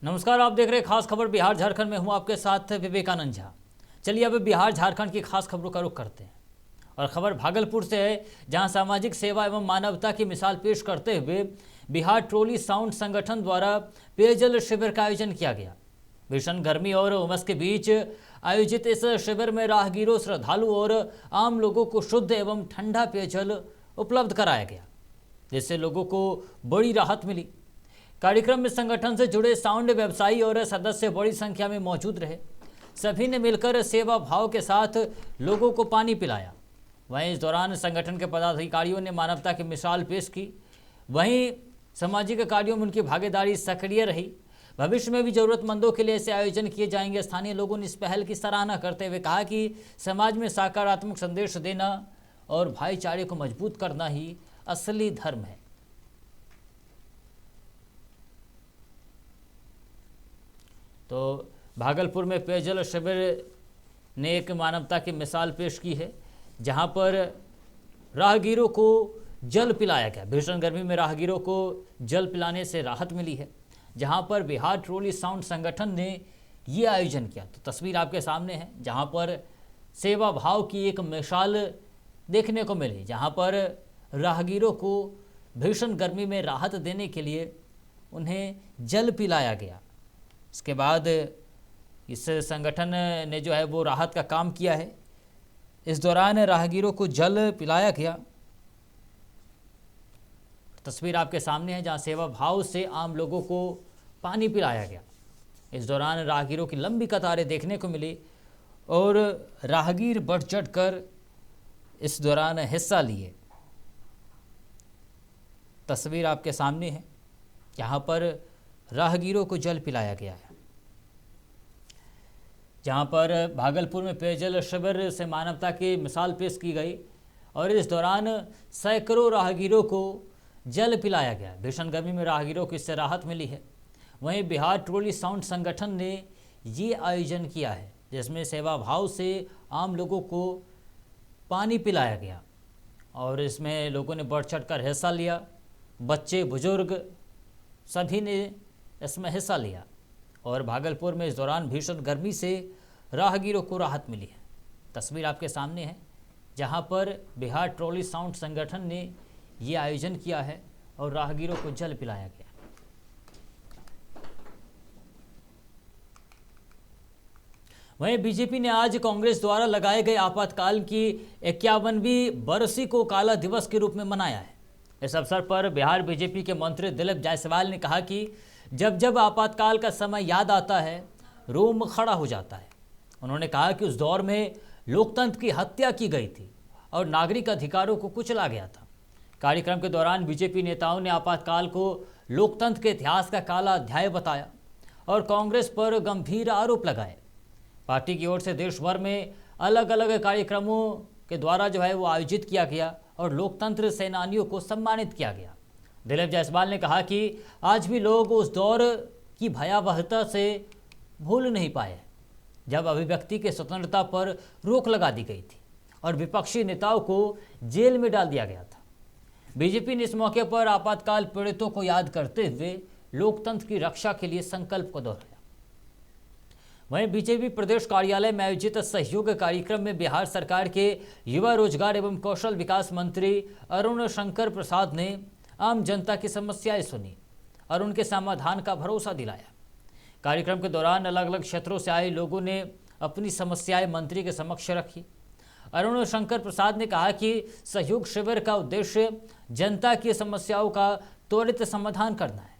नमस्कार, आप देख रहे हैं खास खबर बिहार झारखंड में। हूं आपके साथ विवेकानंद झा। चलिए अब बिहार झारखंड की खास खबरों का रुख करते हैं और खबर भागलपुर से है, जहां सामाजिक सेवा एवं मानवता की मिसाल पेश करते हुए बिहार ट्रोली साउंड संगठन द्वारा पेयजल शिविर का आयोजन किया गया। भीषण गर्मी और उमस के बीच आयोजित इस शिविर में राहगीरों, श्रद्धालु और आम लोगों को शुद्ध एवं ठंडा पेयजल उपलब्ध कराया गया, जिससे लोगों को बड़ी राहत मिली। कार्यक्रम में संगठन से जुड़े साउंड व्यवसायी और सदस्य बड़ी संख्या में मौजूद रहे। सभी ने मिलकर सेवा भाव के साथ लोगों को पानी पिलाया। वहीं इस दौरान संगठन के पदाधिकारियों ने मानवता की मिसाल पेश की। वहीं सामाजिक कार्यों में उनकी भागीदारी सक्रिय रही। भविष्य में भी जरूरतमंदों के लिए ऐसे आयोजन किए जाएंगे। स्थानीय लोगों ने इस पहल की सराहना करते हुए कहा कि समाज में सकारात्मक संदेश देना और भाईचारे को मजबूत करना ही असली धर्म है। तो भागलपुर में पेयजल शिविर ने एक मानवता की मिसाल पेश की है, जहां पर राहगीरों को जल पिलाया गया। भीषण गर्मी में राहगीरों को जल पिलाने से राहत मिली है, जहां पर बिहार ट्रोली साउंड संगठन ने ये आयोजन किया। तो तस्वीर आपके सामने है, जहां पर सेवा भाव की एक मिसाल देखने को मिली, जहां पर राहगीरों को भीषण गर्मी में राहत देने के लिए उन्हें जल पिलाया गया। इसके बाद इस संगठन ने जो है वो राहत का काम किया है। इस दौरान राहगीरों को जल पिलाया गया। तस्वीर आपके सामने है, जहां सेवा भाव से आम लोगों को पानी पिलाया गया। इस दौरान राहगीरों की लंबी कतारें देखने को मिली और राहगीर बढ़ चढ़ कर इस दौरान हिस्सा लिए। तस्वीर आपके सामने है, जहां पर राहगीरों को जल पिलाया गया है। जहां पर भागलपुर में पेयजल शिविर से मानवता की मिसाल पेश की गई और इस दौरान सैकड़ों राहगीरों को जल पिलाया गया। भीषण गर्मी में राहगीरों को इससे राहत मिली है। वहीं बिहार ट्रोली साउंड संगठन ने ये आयोजन किया है, जिसमें सेवा भाव से आम लोगों को पानी पिलाया गया और इसमें लोगों ने बढ़ चढ़ कर हिस्सा लिया। बच्चे, बुजुर्ग सभी ने इसमें हिस्सा लिया और भागलपुर में इस दौरान भीषण गर्मी से राहगीरों को राहत मिली है। तस्वीर आपके सामने है, जहां पर बिहार ट्रोली साउंड संगठन ने ये आयोजन किया है और राहगीरों को जल पिलाया गया। वहीं बीजेपी ने आज कांग्रेस द्वारा लगाए गए आपातकाल की 51वीं बरसी को काला दिवस के रूप में मनाया है। इस अवसर पर बिहार बीजेपी के मंत्री दिलीप जायसवाल ने कहा कि जब जब आपातकाल का समय याद आता है, रोम खड़ा हो जाता है। उन्होंने कहा कि उस दौर में लोकतंत्र की हत्या की गई थी और नागरिक अधिकारों को कुचला गया था। कार्यक्रम के दौरान बीजेपी नेताओं ने आपातकाल को लोकतंत्र के इतिहास का काला अध्याय बताया और कांग्रेस पर गंभीर आरोप लगाए। पार्टी की ओर से देश भर में अलग अलग कार्यक्रमों के द्वारा जो है वो आयोजित किया गया और लोकतंत्र सेनानियों को सम्मानित किया गया। दिलीप जायसवाल ने कहा कि आज भी लोग उस दौर की भयावहता से भूल नहीं पाए, जब अभिव्यक्ति के स्वतंत्रता पर रोक लगा दी गई थी और विपक्षी नेताओं को जेल में डाल दिया गया था। बीजेपी ने इस मौके पर आपातकाल पीड़ितों को याद करते हुए लोकतंत्र की रक्षा के लिए संकल्प को दोहराया। वहीं बीजेपी प्रदेश कार्यालय में आयोजित सहयोग कार्यक्रम में बिहार सरकार के युवा रोजगार एवं कौशल विकास मंत्री अरुण शंकर प्रसाद ने आम जनता की समस्याएं सुनी और उनके समाधान का भरोसा दिलाया। कार्यक्रम के दौरान अलग अलग क्षेत्रों से आए लोगों ने अपनी समस्याएं मंत्री के समक्ष रखी। अरुण शंकर प्रसाद ने कहा कि सहयोग शिविर का उद्देश्य जनता की समस्याओं का त्वरित समाधान करना है।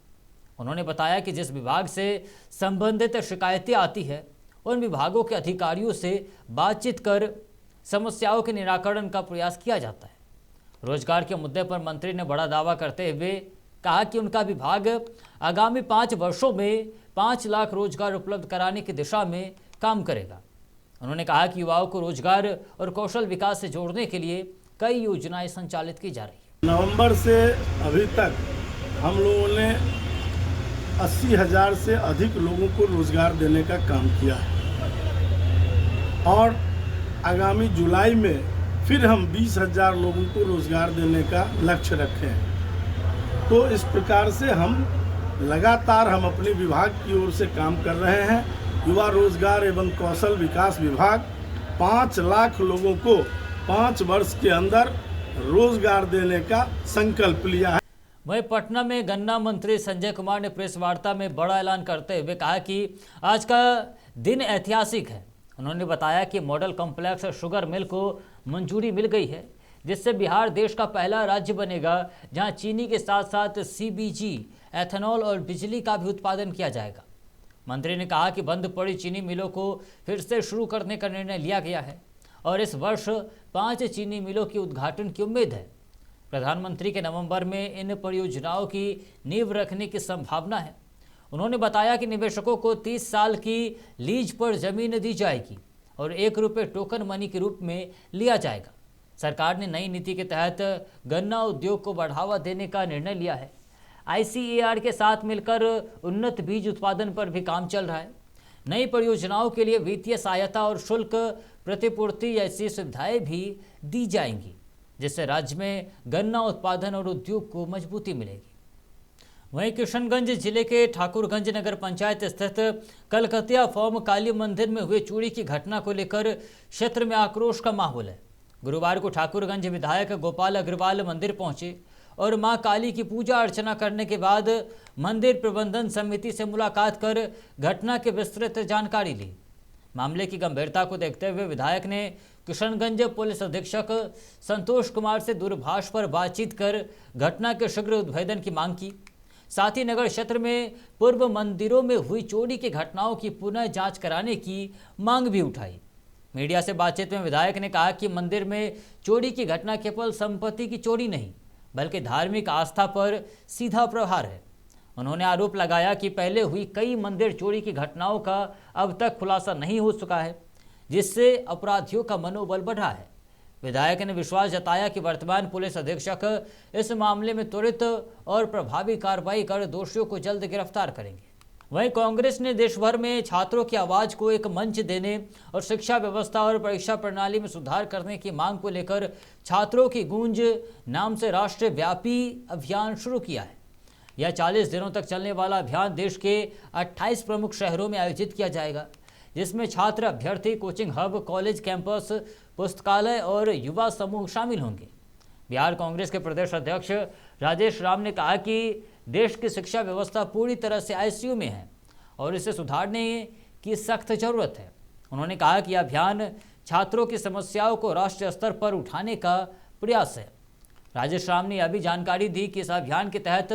उन्होंने बताया कि जिस विभाग से संबंधित शिकायतें आती है, उन विभागों के अधिकारियों से बातचीत कर समस्याओं के निराकरण का प्रयास किया जाता है। रोजगार के मुद्दे पर मंत्री ने बड़ा दावा करते हुए कहा कि उनका विभाग आगामी 5 वर्षों में 5 लाख रोजगार उपलब्ध कराने की दिशा में काम करेगा। उन्होंने कहा कि युवाओं को रोजगार और कौशल विकास से जोड़ने के लिए कई योजनाएं संचालित की जा रही है। नवंबर से अभी तक हम लोगों ने 80,000 से अधिक लोगों को रोजगार देने का काम किया है और आगामी जुलाई में फिर हम 20,000 लोगों को रोजगार देने का लक्ष्य रखे हैं। तो इस प्रकार से हम लगातार हम अपने विभाग की ओर से काम कर रहे हैं। युवा रोजगार एवं कौशल विकास विभाग 5 लाख लोगों को 5 वर्ष के अंदर रोजगार देने का संकल्प लिया है। वहीं पटना में गन्ना मंत्री संजय कुमार ने प्रेस वार्ता में बड़ा ऐलान करते हुए कहा कि आज का दिन ऐतिहासिक है। उन्होंने बताया कि मॉडल कॉम्प्लेक्स शुगर मिल को मंजूरी मिल गई है, जिससे बिहार देश का पहला राज्य बनेगा जहां चीनी के साथ साथ सीबीजी, एथेनॉल और बिजली का भी उत्पादन किया जाएगा। मंत्री ने कहा कि बंद पड़ी चीनी मिलों को फिर से शुरू करने का निर्णय लिया गया है और इस वर्ष 5 चीनी मिलों के उद्घाटन की उम्मीद है। प्रधानमंत्री के नवंबर में इन परियोजनाओं की नींव रखने की संभावना है। उन्होंने बताया कि निवेशकों को 30 साल की लीज पर जमीन दी जाएगी और ₹1 टोकन मनी के रूप में लिया जाएगा। सरकार ने नई नीति के तहत गन्ना उद्योग को बढ़ावा देने का निर्णय लिया है। ICAR के साथ मिलकर उन्नत बीज उत्पादन पर भी काम चल रहा है। नई परियोजनाओं के लिए वित्तीय सहायता और शुल्क प्रतिपूर्ति जैसी सुविधाएं भी दी जाएंगी, जिससे राज्य में गन्ना उत्पादन और उद्योग को मजबूती मिलेगी। वहीं किशनगंज जिले के ठाकुरगंज नगर पंचायत स्थित कलकतिया फॉर्म काली मंदिर में हुए चोरी की घटना को लेकर क्षेत्र में आक्रोश का माहौल है। गुरुवार को ठाकुरगंज विधायक गोपाल अग्रवाल मंदिर पहुंचे और मां काली की पूजा अर्चना करने के बाद मंदिर प्रबंधन समिति से मुलाकात कर घटना की विस्तृत जानकारी ली। मामले की गंभीरता को देखते हुए विधायक ने किशनगंज पुलिस अधीक्षक संतोष कुमार से दूरभाष पर बातचीत कर घटना के शीघ्र उद्भेदन की मांग की। साथ ही नगर क्षेत्र में पूर्व मंदिरों में हुई चोरी की घटनाओं की पुनः जांच कराने की मांग भी उठाई। मीडिया से बातचीत में विधायक ने कहा कि मंदिर में चोरी की घटना केवल संपत्ति की चोरी नहीं, बल्कि धार्मिक आस्था पर सीधा प्रहार है। उन्होंने आरोप लगाया कि पहले हुई कई मंदिर चोरी की घटनाओं का अब तक खुलासा नहीं हो चुका है, जिससे अपराधियों का मनोबल बढ़ा है। विधायक ने विश्वास जताया कि वर्तमान पुलिस अधीक्षक इस मामले में त्वरित और प्रभावी कार्रवाई कर दोषियों को जल्द गिरफ्तार करेंगे। वहीं कांग्रेस ने देश भर में छात्रों की आवाज को एक मंच देने और शिक्षा व्यवस्था और परीक्षा प्रणाली में सुधार करने की मांग को लेकर छात्रों की गूंज नाम से राष्ट्रव्यापी अभियान शुरू किया है। यह 40 दिनों तक चलने वाला अभियान देश के 28 प्रमुख शहरों में आयोजित किया जाएगा, जिसमें छात्र, अभ्यर्थी, कोचिंग हब, कॉलेज कैंपस, पुस्तकालय और युवा समूह शामिल होंगे। बिहार कांग्रेस के प्रदेश अध्यक्ष राजेश राम ने कहा कि देश की शिक्षा व्यवस्था पूरी तरह से ICU में है और इसे सुधारने की सख्त जरूरत है। उन्होंने कहा कि यह अभियान छात्रों की समस्याओं को राष्ट्रीय स्तर पर उठाने का प्रयास है। राजेश राम ने यह भी जानकारी दी कि इस अभियान के तहत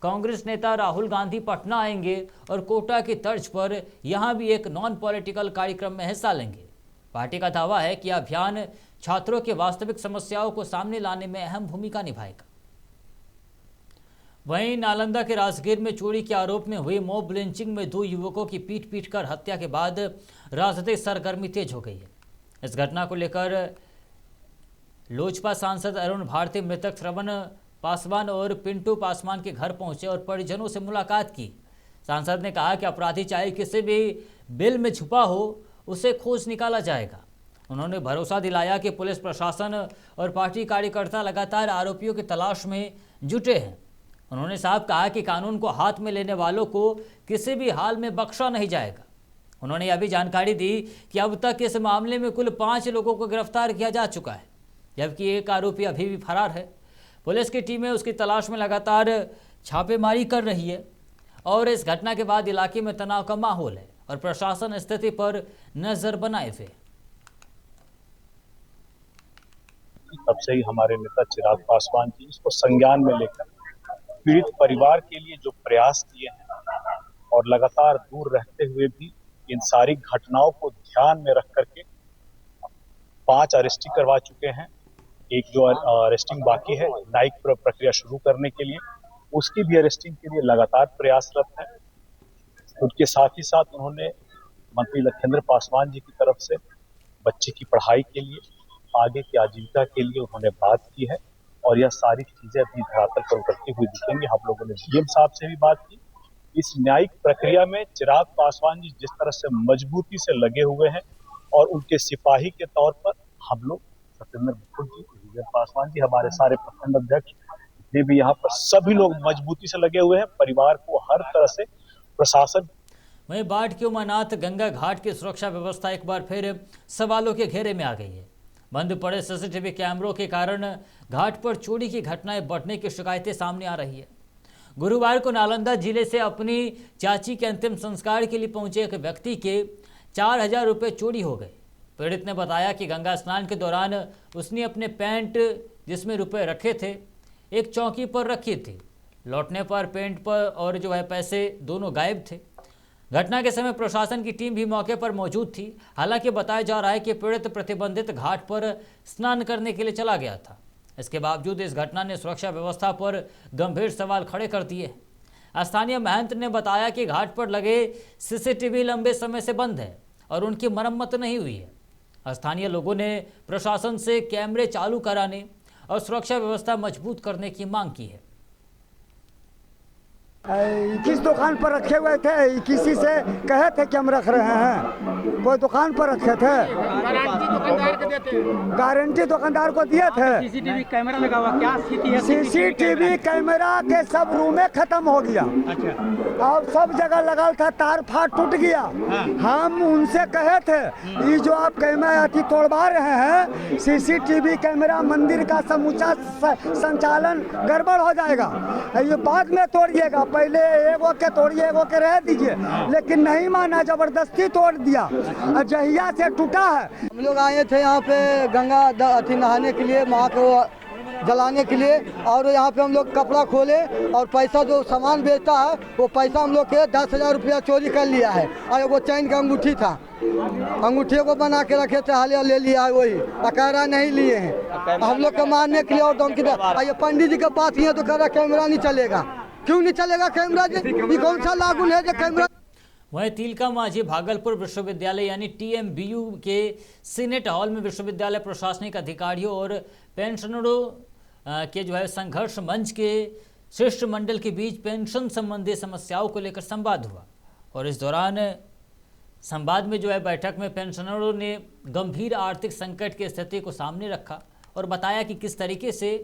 कांग्रेस नेता राहुल गांधी पटना आएंगे और कोटा की तर्ज पर यहां भी एक नॉन पॉलिटिकल कार्यक्रम में हिस्सा लेंगे। पार्टी का दावा है कि यह अभियान छात्रों की वास्तविक समस्याओं को सामने लाने में अहम भूमिका निभाएगा। वहीं नालंदा के राजगीर में चोरी के आरोप में हुई मॉब लिंचिंग में 2 युवकों की पीट कर हत्या के बाद राजनीतिक सरगर्मी तेज हो गई है। इस घटना को लेकर लोजपा सांसद अरुण भारती मृतक श्रवण पासवान और पिंटू पासवान के घर पहुंचे और परिजनों से मुलाकात की। सांसद ने कहा कि अपराधी चाहे किसी भी बिल में छुपा हो, उसे खोज निकाला जाएगा। उन्होंने भरोसा दिलाया कि पुलिस प्रशासन और पार्टी कार्यकर्ता लगातार आरोपियों की तलाश में जुटे हैं। उन्होंने साफ कहा कि कानून को हाथ में लेने वालों को किसी भी हाल में बख्शा नहीं जाएगा। उन्होंने यह भी जानकारी दी कि अब तक इस मामले में कुल 5 लोगों को गिरफ्तार किया जा चुका है, जबकि एक आरोपी अभी भी फरार है। पुलिस की टीमें उसकी तलाश में लगातार छापेमारी कर रही है और इस घटना के बाद इलाके में तनाव का माहौल है और प्रशासन स्थिति पर नजर बनाए हुए। तब से ही हमारे नेता चिराग पासवान जी इसको संज्ञान में लेकर पीड़ित परिवार के लिए जो प्रयास किए हैं और लगातार दूर रहते हुए भी इन सारी घटनाओं को ध्यान में रख करके 5 अरेस्टिंग करवा चुके हैं। एक जो अरेस्टिंग बाकी है न्यायिक प्रक्रिया शुरू करने के लिए, उसकी भी अरेस्टिंग के लिए लगातार प्रयासरत है। उनके साथ ही साथ उन्होंने मंत्री लखेंद्र पासवान जी की तरफ से बच्चे की पढ़ाई के लिए, आगे की आजीविका के लिए उन्होंने बात की है और यह सारी चीजें अभी धरातल पर उतरती हुई दिखेंगी। हम लोगों ने DM साहब से भी बात की। इस न्यायिक प्रक्रिया में चिराग पासवान जी जिस तरह से मजबूती से लगे हुए हैं और उनके सिपाही के तौर पर हम लोग सत्येंद्र मुखर्जी जी, विजय पासवान जी, हमारे सारे प्रखंड अध्यक्ष, में भी यहाँ पर सभी लोग मजबूती से लगे हुए हैं। परिवार को हर तरह से प्रशासन। वहीं बाढ़ के उमानात गंगा घाट की सुरक्षा व्यवस्था एक बार फिर सवालों के घेरे में आ गई है। बंद पड़े सीसीटीवी कैमरों के कारण घाट पर चोरी की घटनाएं बढ़ने की शिकायतें सामने आ रही है। गुरुवार को नालंदा जिले से अपनी चाची के अंतिम संस्कार के लिए पहुंचे एक व्यक्ति के 4000 रुपये चोरी हो गए। पीड़ित ने बताया कि गंगा स्नान के दौरान उसने अपने पैंट जिसमें रुपए रखे थे एक चौकी पर रखी थी। लौटने पर पैंट पर और पैसे दोनों गायब थे। घटना के समय प्रशासन की टीम भी मौके पर मौजूद थी। हालांकि बताया जा रहा है कि पीड़ित प्रतिबंधित घाट पर स्नान करने के लिए चला गया था। इसके बावजूद इस घटना ने सुरक्षा व्यवस्था पर गंभीर सवाल खड़े कर दिए। स्थानीय महंत ने बताया कि घाट पर लगे सीसीटीवी लंबे समय से बंद है और उनकी मरम्मत नहीं हुई है। स्थानीय लोगों ने प्रशासन से कैमरे चालू कराने और सुरक्षा व्यवस्था मजबूत करने की मांग की है। किस दुकान पर रखे हुए थे? किसी से कहे थे कि हम रख रहे हैं? कोई दुकान पर रखे थे? गारंटी दुकानदार को दिए थे। सीसीटीवी कैमरा लगा हुआ, क्या स्थिति है? सीसीटीवी कैमरा के सब रूमें खत्म हो गया। अच्छा। और सब जगह लगा था, तार फाट टूट गया। हम उनसे कहे थे ये जो आप कैमरा तोड़वा रहे हैं, सीसीटीवी कैमरा मंदिर का समूचा संचालन गड़बड़ हो जाएगा, ये बाद में तोड़िएगा, पहले एगो के तोड़िए, एगो के रह दीजिए। लेकिन नहीं माना, जबरदस्ती तोड़ दिया। जहिया से टूटा है। हम लोग आए थे यहाँ पे गंगा नहाने के लिए, माँ को जलाने के लिए, और यहाँ पे हम लोग कपड़ा खोले और पैसा जो सामान बेचता है वो पैसा हम लोग के 10,000 रुपया चोरी कर लिया है। और वो चैन का अंगूठी था, अंगूठी को बना के रखे थे, हालिया ले लिया है, वही अकारा नहीं लिए हैं। हम लोग को मारने के लिए और धमकी दे। ये पंडित जी के पास ये तो कह रहा कैमरा नहीं चलेगा। क्यों नहीं चलेगा कैमरा? ये कौन सा लागू है जो कैमरा? वहीं तिलका मांझी भागलपुर विश्वविद्यालय यानी TMBU के सीनेट हॉल में विश्वविद्यालय प्रशासनिक अधिकारियों और पेंशनरों के संघर्ष मंच के शिष्टमंडल के बीच पेंशन संबंधी समस्याओं को लेकर संवाद हुआ। और इस दौरान संवाद में बैठक में पेंशनरों ने गंभीर आर्थिक संकट की स्थिति को सामने रखा और बताया कि किस तरीके से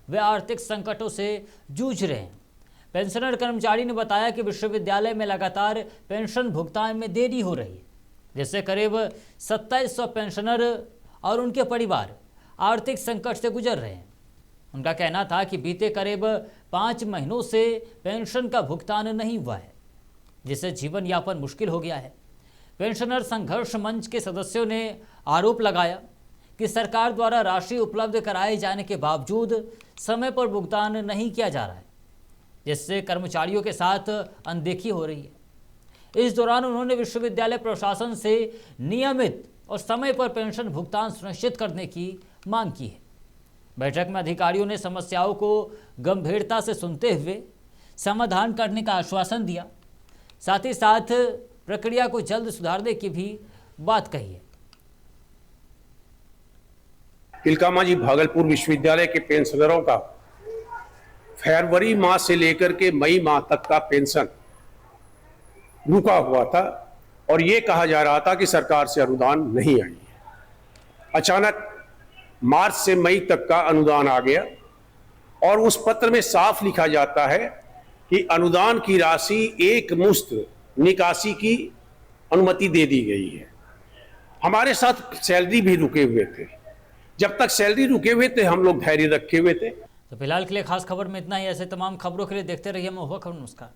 वे आर्थिक संकटों से जूझ रहे हैं। पेंशनर कर्मचारी ने बताया कि विश्वविद्यालय में लगातार पेंशन भुगतान में देरी हो रही है, जिससे करीब 2700 पेंशनर और उनके परिवार आर्थिक संकट से गुजर रहे हैं। उनका कहना था कि बीते करीब 5 महीनों से पेंशन का भुगतान नहीं हुआ है, जिससे जीवन यापन मुश्किल हो गया है। पेंशनर संघर्ष मंच के सदस्यों ने आरोप लगाया कि सरकार द्वारा राशि उपलब्ध कराए जाने के बावजूद समय पर भुगतान नहीं किया जा रहा है, जिससे कर्मचारियों के साथ अनदेखी हो रही है। इस दौरान उन्होंने विश्वविद्यालय प्रशासन से नियमित और समय पर पेंशन भुगतान सुनिश्चित करने की मांग की है। बैठक में अधिकारियों ने समस्याओं को गंभीरता से सुनते हुए समाधान करने का आश्वासन दिया। साथ ही साथ प्रक्रिया को जल्द सुधारने की भी बात कही है। तिलका मांझी भागलपुर विश्वविद्यालय के पेंशनरों का फरवरी माह से लेकर के मई माह तक का पेंशन रुका हुआ था और ये कहा जा रहा था कि सरकार से अनुदान नहीं आई है। अचानक मार्च से मई तक का अनुदान आ गया और उस पत्र में साफ लिखा जाता है कि अनुदान की राशि एक मुश्त निकासी की अनुमति दे दी गई है। हमारे साथ सैलरी भी रुके हुए थे। जब तक सैलरी रुके हुए थे हम लोग धैर्य रखे हुए थे। तो फिलहाल के लिए खास खबर में इतना ही। ऐसे तमाम खबरों के लिए देखते रहिए महुआ खबर। नमस्कार।